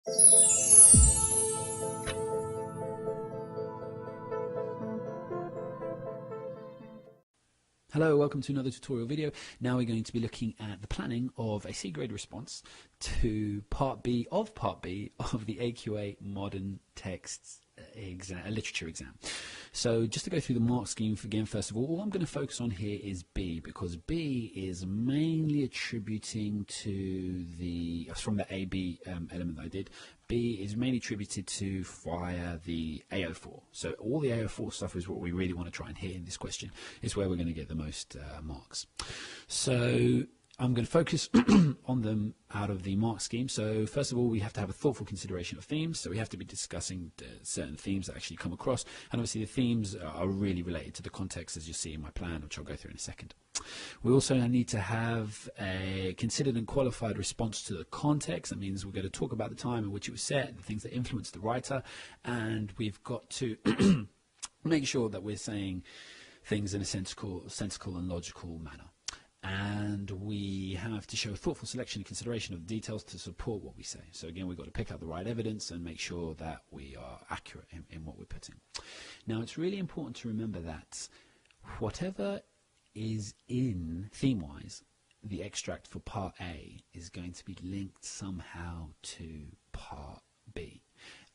Hello, welcome to another tutorial video. Now we're going to be looking at the planning of a C grade response to Part B of the AQA Modern Texts exam, literature exam. So just to go through the mark scheme again, first of all I'm going to focus on here is B, because B is mainly attributing to the, from the AB element that I did, B is mainly attributed to via the AO4. So all the AO4 stuff is what we really want to try and hit in this question. It's where we're going to get the most marks. So I'm going to focus on them out of the mark scheme. So first of all, we have to have a thoughtful consideration of themes. So we have to be discussing certain themes that actually come across. And obviously the themes are really related to the context, as you'll see in my plan, which I'll go through in a second. We also need to have a considered and qualified response to the context. That means we're going to talk about the time in which it was set, the things that influenced the writer, and we've got to make sure that we're saying things in a sensical and logical manner. And we have to show a thoughtful selection and consideration of the details to support what we say. So again, we've got to pick out the right evidence and make sure that we are accurate in what we're putting. Now, it's really important to remember that whatever is in theme-wise, the extract for Part A is going to be linked somehow to Part B.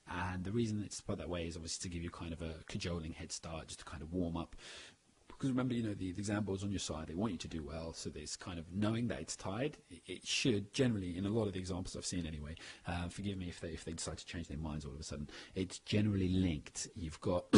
And the reason it's put that way is obviously to give you kind of a cajoling head start, just to kind of warm up. Because remember, you know, the exam board's on your side, they want you to do well, so there's kind of knowing that it's tied. It should generally, in a lot of the examples I've seen anyway, forgive me if they decide to change their minds all of a sudden, it's generally linked. You've got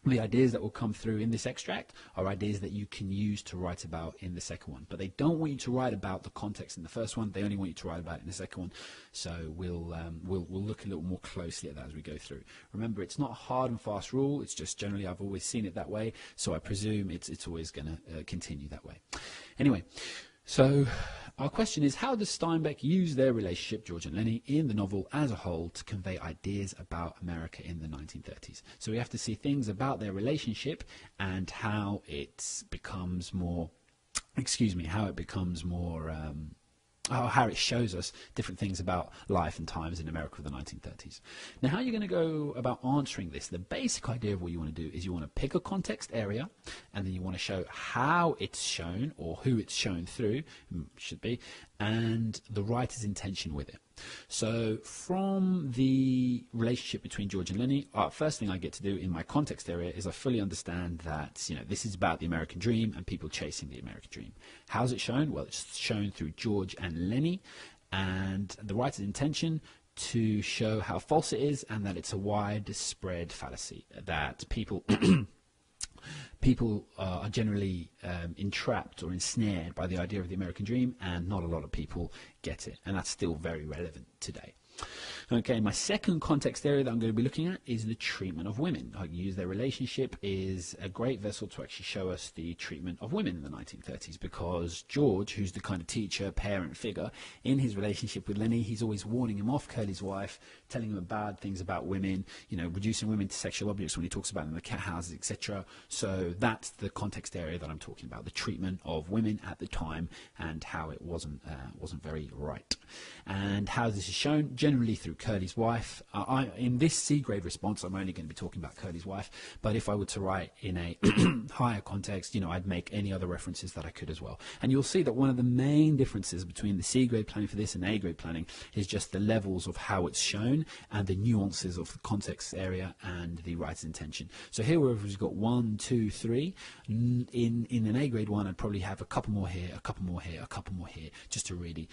the ideas that will come through in this extract are ideas that you can use to write about in the second one. But they don't want you to write about the context in the first one, they only want you to write about it in the second one. So we'll look a little more closely at that as we go through. Remember, it's not a hard and fast rule, it's just generally I've always seen it that way, so I presume it's always going to continue that way. Anyway, so our question is, how does Steinbeck use their relationship, George and Lenny, in the novel as a whole to convey ideas about America in the 1930s? So we have to see things about their relationship and how it becomes more, how it shows us different things about life and times in America of the 1930s. Now, how you're going to go about answering this, the basic idea of what you want to do is you want to pick a context area, and then you want to show how it's shown, or who it's shown through, should be, and the writer's intention with it. So from the relationship between George and Lenny, first thing I get to do in my context area is I fully understand that, you know, this is about the American dream and people chasing the American dream. How's it shown? Well, it's shown through George and Lenny, and the writer's intention to show how false it is and that it's a widespread fallacy, that people are generally entrapped or ensnared by the idea of the American dream, and not a lot of people get it, and that's still very relevant today. Okay, my second context area that I'm going to be looking at is the treatment of women. I use their relationship is a great vessel to actually show us the treatment of women in the 1930s, because George, who's the kind of teacher, parent figure, in his relationship with Lenny, he's always warning him off Curly's wife, telling him bad things about women, you know, reducing women to sexual objects when he talks about them in the cat houses, etc. So that's the context area that I'm talking about, the treatment of women at the time and how it wasn't very right. And how this is shown, generally through Curly's wife. In this C grade response, I'm only going to be talking about Curly's wife, but if I were to write in a higher context, you know, I'd make any other references that I could as well. And you'll see that one of the main differences between the C grade planning for this and A grade planning is just the levels of how it's shown and the nuances of the context area and the writer's intention. So here we've got 1, 2, 3. In an A grade one, I'd probably have a couple more here, a couple more here, a couple more here, just to really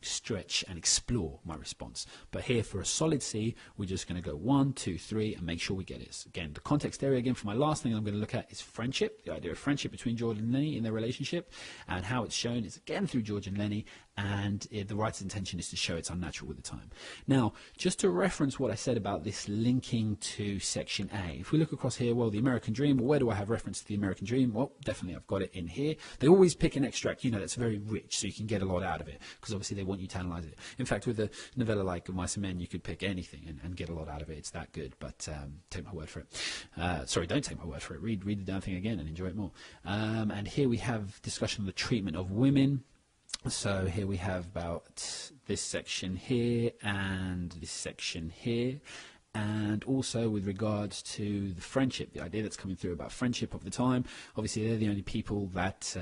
stretch and explore my response. But here for a solid C, we're just going to go 1, 2, 3 and make sure we get it. Again, the context area again for my last thing I'm going to look at is friendship, the idea of friendship between George and Lenny in their relationship, and how it's shown is again through George and Lenny, and the writer's intention is to show it's unnatural with the time. Now, just to reference what I said about this linking to section A, if we look across here, well, the American dream, well, where do I have reference to the American dream? Well, definitely I've got it in here. They always pick an extract, you know, that's very rich, so you can get a lot out of it, because obviously they want you to analyze it. In fact, with a novella like Of Mice and Men, you could pick anything and get a lot out of it. It's that good, but take my word for it. Sorry, don't take my word for it. Read the damn thing again and enjoy it more. And here we have discussion of the treatment of women. So here we have about this section here and this section here. And also with regards to the friendship, the idea that's coming through about friendship of the time, obviously they're the only people that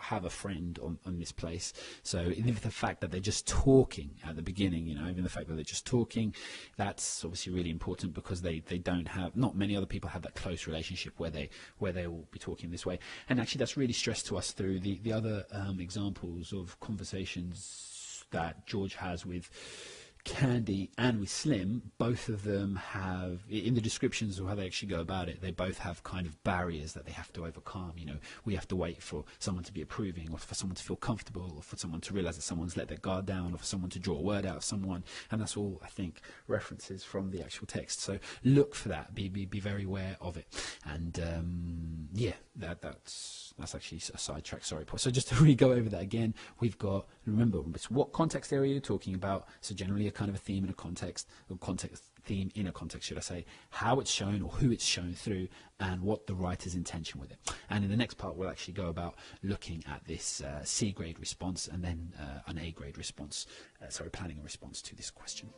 have a friend on this place. So even the fact that they're just talking at the beginning, even the fact that they're just talking, that's obviously really important, because they don't have, not many other people have that close relationship where they will be talking this way. And actually that's really stressed to us through the other examples of conversations that George has with Candy and with Slim. Both of them have, in the descriptions of how they actually go about it, they both have kind of barriers that they have to overcome. We have to wait for someone to be approving, or for someone to feel comfortable, or for someone to realize that someone's let their guard down, or for someone to draw a word out of someone. And that's all, I think, references from the actual text. So look for that, be very aware of it. And that's actually a sidetrack, sorry, Paul. So just to really go over that again, we've got, remember, it's what context area you're talking about. So generally a kind of a theme in a context, or context theme in a context, should I say, how it's shown or who it's shown through, and what the writer's intention with it. And in the next part, we'll actually go about looking at this C grade response, and then an A grade response, planning a response to this question.